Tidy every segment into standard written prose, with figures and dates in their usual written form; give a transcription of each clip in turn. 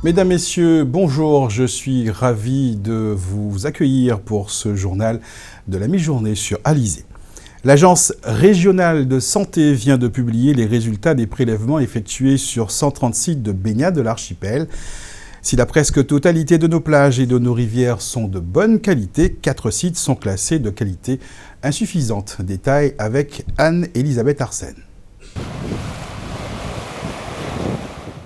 Mesdames, Messieurs, bonjour, je suis ravi de vous accueillir pour ce journal de la mi-journée sur Alizé. L'Agence régionale de santé vient de publier les résultats des prélèvements effectués sur 130 sites de baignade de l'archipel. Si la presque totalité de nos plages et de nos rivières sont de bonne qualité, 4 sites sont classés de qualité insuffisante. Détail avec Anne-Elisabeth Arsène.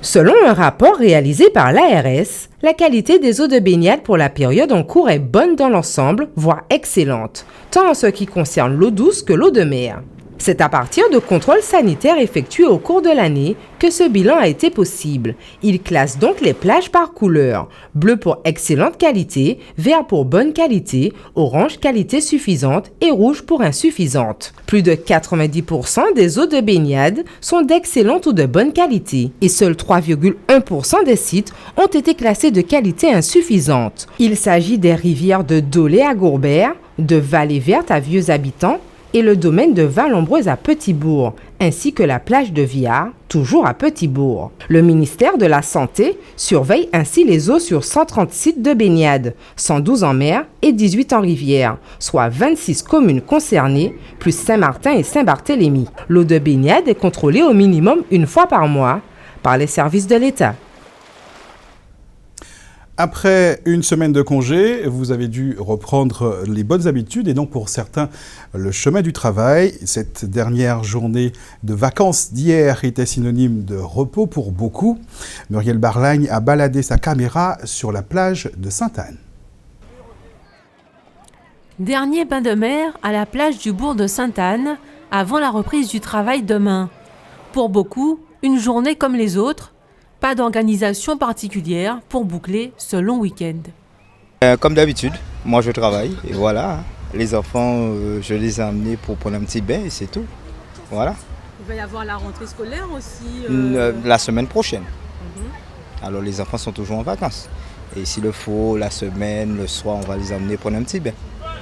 Selon un rapport réalisé par l'ARS, la qualité des eaux de baignade pour la période en cours est bonne dans l'ensemble, voire excellente, tant en ce qui concerne l'eau douce que l'eau de mer. C'est à partir de contrôles sanitaires effectués au cours de l'année que ce bilan a été possible. Il classe donc les plages par couleur. Bleu pour excellente qualité, vert pour bonne qualité, orange qualité suffisante et rouge pour insuffisante. Plus de 90% des eaux de baignade sont d'excellente ou de bonne qualité et seuls 3,1% des sites ont été classés de qualité insuffisante. Il s'agit des rivières de Dolé à Gourbert, de Vallée Verte à Vieux Habitants, et le domaine de Val-Ombreuse à Petit-Bourg, ainsi que la plage de Viard, toujours à Petit-Bourg. Le ministère de la Santé surveille ainsi les eaux sur 130 sites de baignade, 112 en mer et 18 en rivière, soit 26 communes concernées, plus Saint-Martin et Saint-Barthélemy. L'eau de baignade est contrôlée au minimum une fois par mois par les services de l'État. Après une semaine de congé, vous avez dû reprendre les bonnes habitudes et donc pour certains, le chemin du travail. Cette dernière journée de vacances d'hier était synonyme de repos pour beaucoup. Muriel Barlagne a baladé sa caméra sur la plage de Sainte-Anne. Dernier bain de mer à la plage du bourg de Sainte-Anne avant la reprise du travail demain. Pour beaucoup, une journée comme les autres. Pas d'organisation particulière pour boucler ce long week-end. Comme d'habitude, moi je travaille et voilà. Les enfants, je les ai amenés pour prendre un petit bain et c'est tout. Voilà. Il va y avoir la rentrée scolaire aussi La semaine prochaine. Alors les enfants sont toujours en vacances. Et s'il le faut, la semaine, le soir, on va les amener prendre un petit bain.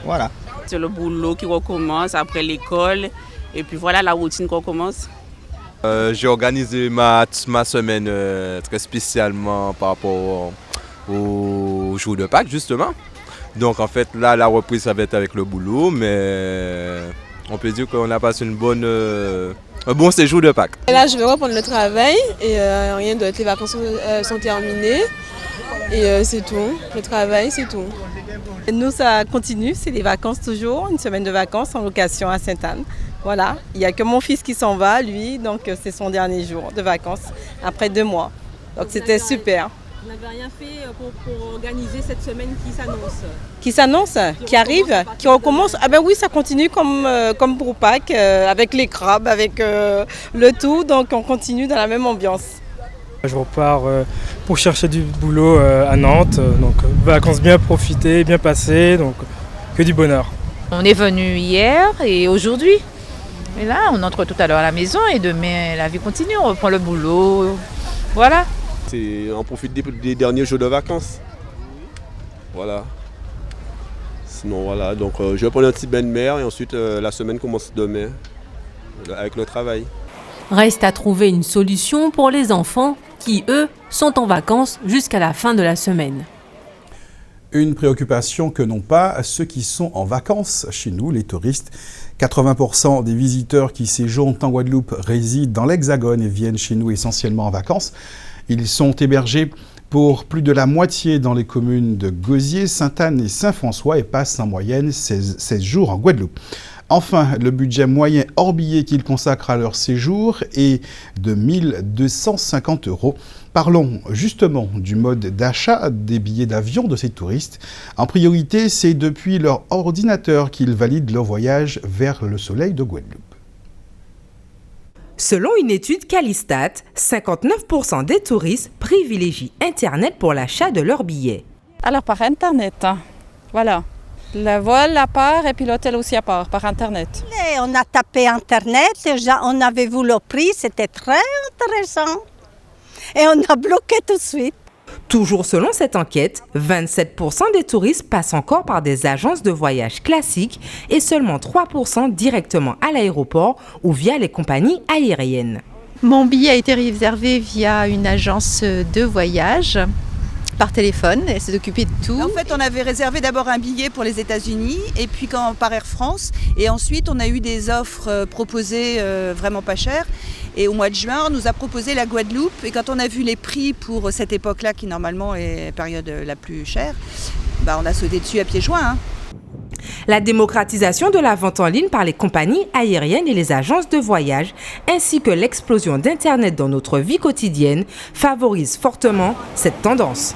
Voilà. C'est le boulot qui recommence après l'école et puis voilà la routine qu'on commence. J'ai organisé ma semaine très spécialement par rapport au jour de Pâques justement. Donc en fait là la reprise ça va être avec le boulot mais on peut dire qu'on a passé un bon séjour de Pâques. Et là je vais reprendre le travail et rien d'autre, les vacances sont terminées et c'est tout, le travail c'est tout. Nous ça continue, c'est les vacances toujours, une semaine de vacances en location à Sainte-Anne. Voilà, il n'y a que mon fils qui s'en va, lui, donc c'est son dernier jour de vacances, après 2 mois. Donc c'était super. Vous n'avez rien fait pour organiser cette semaine qui s'annonce? Qui s'annonce, qui arrive, qui recommence. Ah ben oui, ça continue comme pour Pâques, avec les crabes, avec le tout, donc on continue dans la même ambiance. Je repars pour chercher du boulot à Nantes, donc vacances bien profitées, bien passées, donc que du bonheur. On est venu hier et aujourd'hui. Et là, on entre tout à l'heure à la maison et demain, la vie continue, on reprend le boulot. Voilà. On profite des derniers jours de vacances. Voilà. Sinon, voilà. Donc, je vais prendre un petit bain de mer et ensuite, la semaine commence demain avec le travail. Reste à trouver une solution pour les enfants qui, eux, sont en vacances jusqu'à la fin de la semaine. Une préoccupation que n'ont pas ceux qui sont en vacances chez nous, les touristes. 80% des visiteurs qui séjournent en Guadeloupe résident dans l'Hexagone et viennent chez nous essentiellement en vacances. Ils sont hébergés pour plus de la moitié dans les communes de Gosier, Sainte-Anne et Saint-François et passent en moyenne 16 jours en Guadeloupe. Enfin, le budget moyen hors billet qu'ils consacrent à leur séjour est de 1 250 €. Parlons justement du mode d'achat des billets d'avion de ces touristes. En priorité, c'est depuis leur ordinateur qu'ils valident leur voyage vers le soleil de Guadeloupe. Selon une étude Calistat, 59% des touristes privilégient Internet pour l'achat de leurs billets. Alors par Internet, voilà. Le vol à part et puis l'hôtel aussi à part, par Internet. Et on a tapé Internet, on avait vu le prix, c'était très intéressant. Et on a bloqué tout de suite. Toujours selon cette enquête, 27% des touristes passent encore par des agences de voyage classiques et seulement 3% directement à l'aéroport ou via les compagnies aériennes. Mon billet a été réservé via une agence de voyage par téléphone. Elle s'est occupée de tout. En fait, on avait réservé d'abord un billet pour les États-Unis et puis par Air France. Et ensuite, on a eu des offres proposées vraiment pas chères. Et au mois de juin, on nous a proposé la Guadeloupe. Et quand on a vu les prix pour cette époque-là, qui normalement est la période la plus chère, on a sauté dessus à pieds joints. Hein. La démocratisation de la vente en ligne par les compagnies aériennes et les agences de voyage, ainsi que l'explosion d'Internet dans notre vie quotidienne, favorisent fortement cette tendance.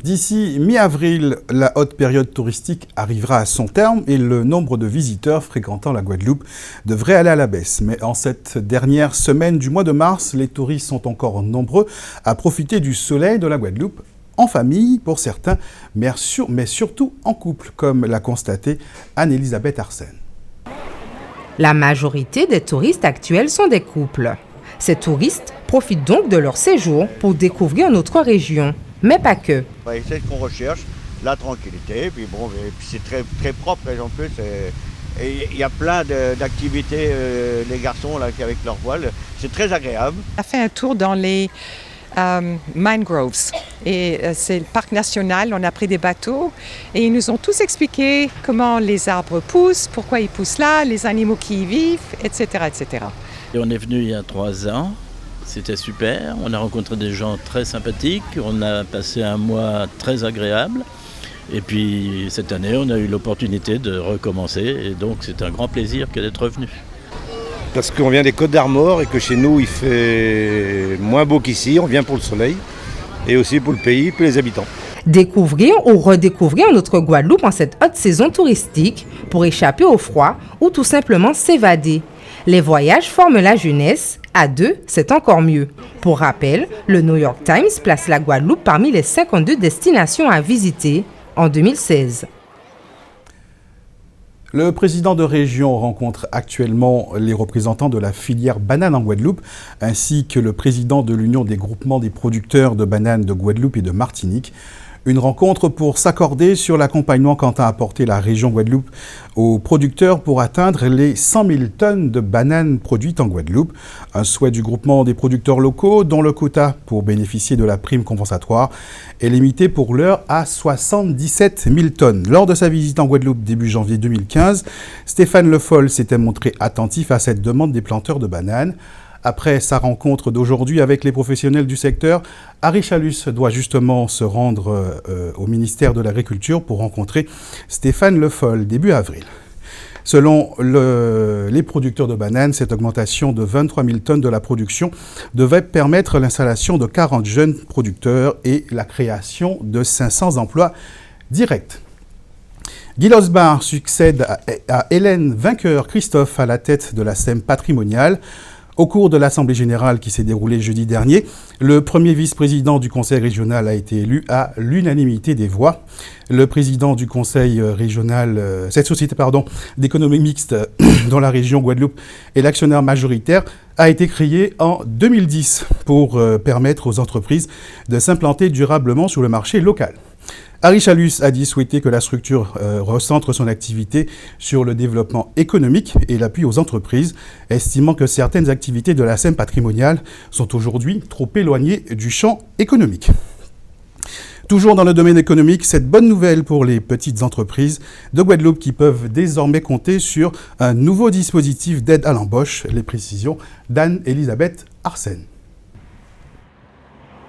D'ici mi-avril, la haute période touristique arrivera à son terme et le nombre de visiteurs fréquentant la Guadeloupe devrait aller à la baisse. Mais en cette dernière semaine du mois de mars, les touristes sont encore nombreux à profiter du soleil de la Guadeloupe, en famille pour certains, mais surtout en couple, comme l'a constaté Anne-Elisabeth Arsène. La majorité des touristes actuels sont des couples. Ces touristes profitent donc de leur séjour pour découvrir notre région. Mais pas que. C'est ce qu'on recherche, la tranquillité, puis bon, et puis c'est très, très propre en plus. Et il y a plein d'activités, les garçons là, avec leur voile, c'est très agréable. On a fait un tour dans les mangroves, et c'est le parc national, on a pris des bateaux, et ils nous ont tous expliqué comment les arbres poussent, pourquoi ils poussent là, les animaux qui y vivent, etc. etc. Et on est venu il y a 3 ans. C'était super, on a rencontré des gens très sympathiques, on a passé un mois très agréable et puis cette année on a eu l'opportunité de recommencer et donc c'est un grand plaisir que d'être revenu. Parce qu'on vient des Côtes d'Armor et que chez nous il fait moins beau qu'ici, on vient pour le soleil et aussi pour le pays, pour les habitants. Découvrir ou redécouvrir notre Guadeloupe en cette haute saison touristique pour échapper au froid ou tout simplement s'évader. Les voyages forment la jeunesse, à 2, c'est encore mieux. Pour rappel, le New York Times place la Guadeloupe parmi les 52 destinations à visiter en 2016. Le président de région rencontre actuellement les représentants de la filière banane en Guadeloupe, ainsi que le président de l'Union des groupements des producteurs de bananes de Guadeloupe et de Martinique. Une rencontre pour s'accorder sur l'accompagnement quant à apporter la région Guadeloupe aux producteurs pour atteindre les 100 000 tonnes de bananes produites en Guadeloupe. Un souhait du groupement des producteurs locaux dont le quota pour bénéficier de la prime compensatoire est limité pour l'heure à 77 000 tonnes. Lors de sa visite en Guadeloupe début janvier 2015, Stéphane Le Foll s'était montré attentif à cette demande des planteurs de bananes. Après sa rencontre d'aujourd'hui avec les professionnels du secteur, Harry Chalus doit justement se rendre au ministère de l'Agriculture pour rencontrer Stéphane Le Foll début avril. Selon les producteurs de bananes, cette augmentation de 23 000 tonnes de la production devait permettre l'installation de 40 jeunes producteurs et la création de 500 emplois directs. Guy Losbar succède à Hélène Vainqueur-Christophe à la tête de la SEM patrimoniale. Au cours de l'Assemblée générale qui s'est déroulée jeudi dernier, le premier vice-président du Conseil régional a été élu à l'unanimité des voix. Le président du Conseil régional, cette société d'économie mixte dans la région Guadeloupe est l'actionnaire majoritaire, a été créé en 2010 pour permettre aux entreprises de s'implanter durablement sur le marché local. Harry Chalus a dit souhaiter que la structure recentre son activité sur le développement économique et l'appui aux entreprises, estimant que certaines activités de la SEM patrimoniale sont aujourd'hui trop éloignées du champ économique. Toujours dans le domaine économique, cette bonne nouvelle pour les petites entreprises de Guadeloupe qui peuvent désormais compter sur un nouveau dispositif d'aide à l'embauche. Les précisions d'Anne-Elisabeth Arsène.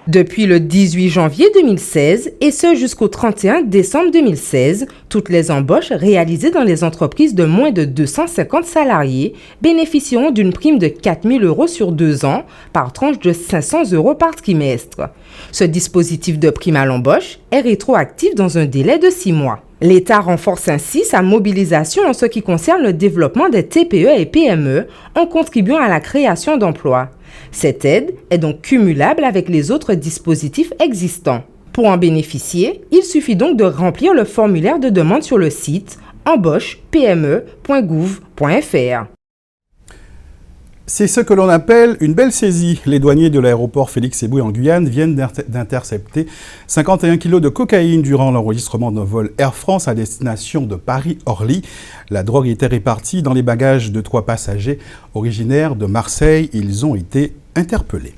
Depuis le 18 janvier 2016 et ce jusqu'au 31 décembre 2016, toutes les embauches réalisées dans les entreprises de moins de 250 salariés bénéficieront d'une prime de 4 000 € sur 2 ans par tranche de 500 € par trimestre. Ce dispositif de prime à l'embauche est rétroactif dans un délai de 6 mois. L'État renforce ainsi sa mobilisation en ce qui concerne le développement des TPE et PME en contribuant à la création d'emplois. Cette aide est donc cumulable avec les autres dispositifs existants. Pour en bénéficier, il suffit donc de remplir le formulaire de demande sur le site embauchepme.gouv.fr. C'est ce que l'on appelle une belle saisie. Les douaniers de l'aéroport Félix-Éboué en Guyane viennent d'intercepter 51 kilos de cocaïne durant l'enregistrement d'un vol Air France à destination de Paris-Orly. La drogue était répartie dans les bagages de 3 passagers originaires de Marseille. Ils ont été interpellés.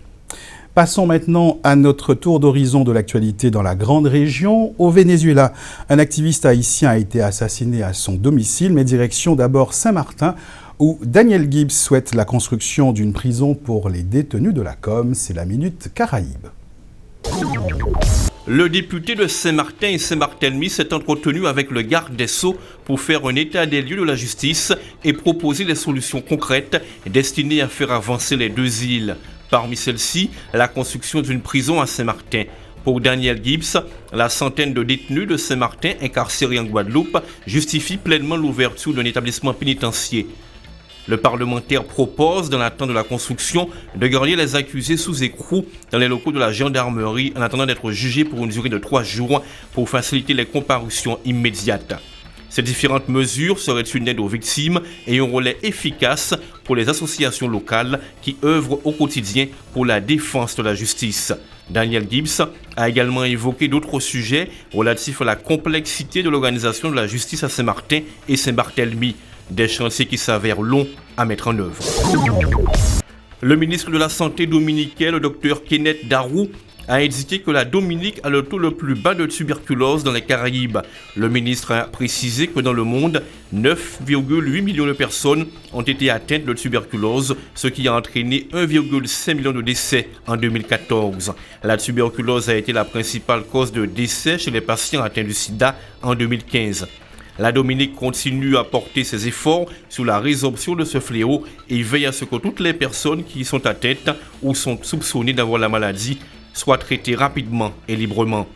Passons maintenant à notre tour d'horizon de l'actualité dans la grande région. Au Venezuela, un activiste haïtien a été assassiné à son domicile, mais direction d'abord Saint-Martin, où Daniel Gibbs souhaite la construction d'une prison pour les détenus de la Com. C'est la Minute Caraïbe. Le député de Saint-Martin et Saint-Barthélemy s'est entretenu avec le garde des Sceaux pour faire un état des lieux de la justice et proposer des solutions concrètes destinées à faire avancer les 2 îles. Parmi celles-ci, la construction d'une prison à Saint-Martin. Pour Daniel Gibbs, la centaine de détenus de Saint-Martin incarcérés en Guadeloupe justifie pleinement l'ouverture d'un établissement pénitentiaire. Le parlementaire propose, dans l'attente de la construction, de garder les accusés sous écrou dans les locaux de la gendarmerie en attendant d'être jugés pour une durée de 3 jours pour faciliter les comparutions immédiates. Ces différentes mesures seraient une aide aux victimes et un relais efficace pour les associations locales qui œuvrent au quotidien pour la défense de la justice. Daniel Gibbs a également évoqué d'autres sujets relatifs à la complexité de l'organisation de la justice à Saint-Martin et Saint-Barthélemy. Des chantiers qui s'avèrent longs à mettre en œuvre. Le ministre de la Santé dominicain, le Dr Kenneth Darroux, a indiqué que la Dominique a le taux le plus bas de tuberculose dans les Caraïbes. Le ministre a précisé que dans le monde, 9,8 millions de personnes ont été atteintes de tuberculose, ce qui a entraîné 1,5 million de décès en 2014. La tuberculose a été la principale cause de décès chez les patients atteints du sida en 2015. La Dominique continue à porter ses efforts sur la résorption de ce fléau et veille à ce que toutes les personnes qui y sont atteintes ou sont soupçonnées d'avoir la maladie soient traitées rapidement et librement.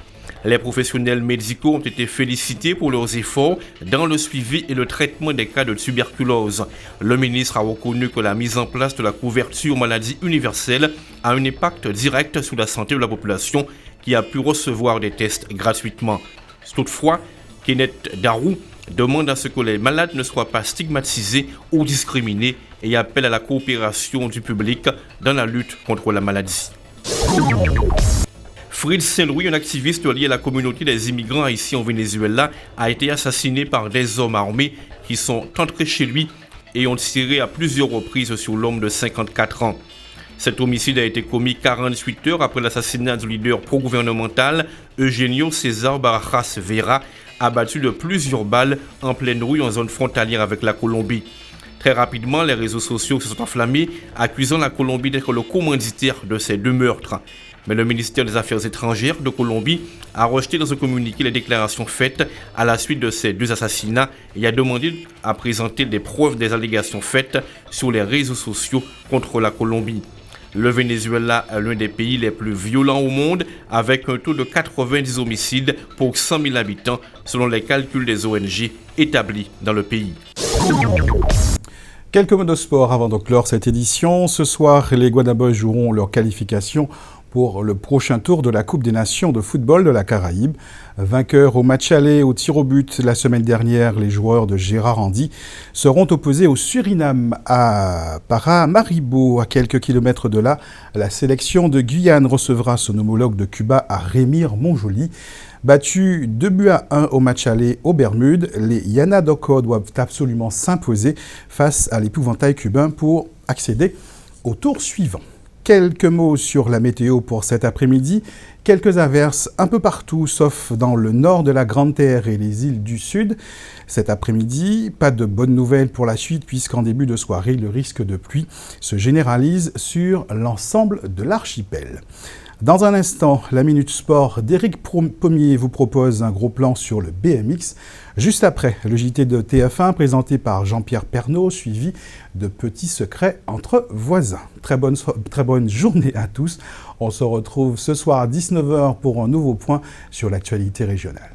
Les professionnels médicaux ont été félicités pour leurs efforts dans le suivi et le traitement des cas de tuberculose. Le ministre a reconnu que la mise en place de la couverture maladie universelle a un impact direct sur la santé de la population qui a pu recevoir des tests gratuitement. Toutefois, Kenneth Darroux demande à ce que les malades ne soient pas stigmatisés ou discriminés et appelle à la coopération du public dans la lutte contre la maladie. Fritz Saint-Louis, un activiste lié à la communauté des immigrants haïtiens au Venezuela, a été assassiné par des hommes armés qui sont entrés chez lui et ont tiré à plusieurs reprises sur l'homme de 54 ans. Cet homicide a été commis 48 heures après l'assassinat du leader pro-gouvernemental Eugenio César Barajas Vera, abattu de plusieurs balles en pleine rue en zone frontalière avec la Colombie. Très rapidement, les réseaux sociaux se sont enflammés, accusant la Colombie d'être le commanditaire de ces 2 meurtres. Mais le ministère des Affaires étrangères de Colombie a rejeté dans un communiqué les déclarations faites à la suite de ces 2 assassinats et a demandé à présenter des preuves des allégations faites sur les réseaux sociaux contre la Colombie. Le Venezuela est l'un des pays les plus violents au monde, avec un taux de 90 homicides pour 100 000 habitants, selon les calculs des ONG établis dans le pays. Quelques mots de sport avant de clore cette édition. Ce soir, les Guanaboys joueront leur qualification pour le prochain tour de la Coupe des Nations de football de la Caraïbe. Vainqueurs au match aller au tir au but la semaine dernière, les joueurs de Gérard Andy seront opposés au Suriname à Paramaribo, à quelques kilomètres de là. La sélection de Guyane recevra son homologue de Cuba à Rémire-Montjoly. Battus 2-1 au match aller aux Bermudes, les Yanadoko doivent absolument s'imposer face à l'épouvantail cubain pour accéder au tour suivant. Quelques mots sur la météo pour cet après-midi. Quelques averses un peu partout, sauf dans le nord de la Grande Terre et les îles du Sud. Cet après-midi, pas de bonnes nouvelles pour la suite, puisqu'en début de soirée, le risque de pluie se généralise sur l'ensemble de l'archipel. Dans un instant, la Minute Sport d'Éric Pommier vous propose un gros plan sur le BMX. Juste après, le JT de TF1 présenté par Jean-Pierre Pernaut, suivi de petits secrets entre voisins. Très bonne journée à tous. On se retrouve ce soir à 19h pour un nouveau point sur l'actualité régionale.